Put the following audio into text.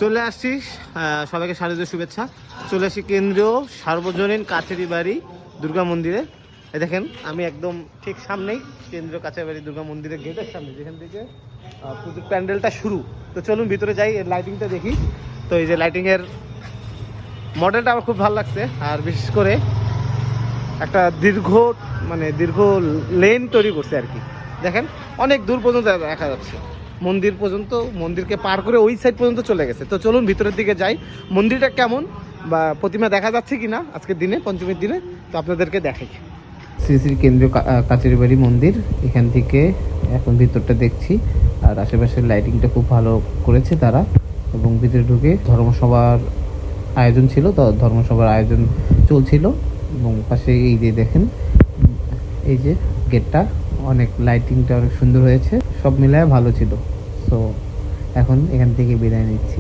চলে আসছি, সবাইকে শারদীয় শুভেচ্ছা। চলে আসি কেন্দ্রীয় সার্বজনীন কাছেরি বাড়ি দুর্গা মন্দিরে। দেখেন আমি একদম ঠিক সামনেই কেন্দ্রীয় কাছেরি বাড়ি দুর্গা মন্দিরের গেটের সামনে, যেখান থেকে পুজোর প্যান্ডেলটা শুরু। তো চলুন ভিতরে যাই, এর লাইটিংটা দেখি। তো এই যে লাইটিংয়ের মডেলটা আমার খুব ভালো লাগছে, আর বিশেষ করে একটা দীর্ঘ লেন তৈরি করছে আর কি। দেখেন অনেক দূর পর্যন্ত দেখা যাচ্ছে, মন্দির পর্যন্ত, মন্দিরকে পার করে ওই সাইড পর্যন্ত চলে গেছে। তো চলুন ভিতরের দিকে যাই, মন্দিরটা কেমন বা প্রতিমা দেখা যাচ্ছে কিনা আজকের দিনে, পঞ্চমীর দিনে, তো আপনাদেরকে দেখাই। শ্রী শ্রী কেন্দ্রীয় কাছেরি বাড়ি মন্দির, এখান থেকে এখন ভিতরটা দেখছি। আর আশেপাশের লাইটিংটা খুব ভালো করেছে তারা। এবং ভিতরে ঢুকে ধর্মসভার আয়োজন ছিল, তো ধর্মসভার আয়োজন চলছিল। এবং পাশে এই যে দেখেন, এই যে গেটটা, অনেক লাইটিংটা অনেক সুন্দর হয়েছে, সব মিলায় ভালো ছিল। তো এখন এখান থেকে বিদায় নিচ্ছি।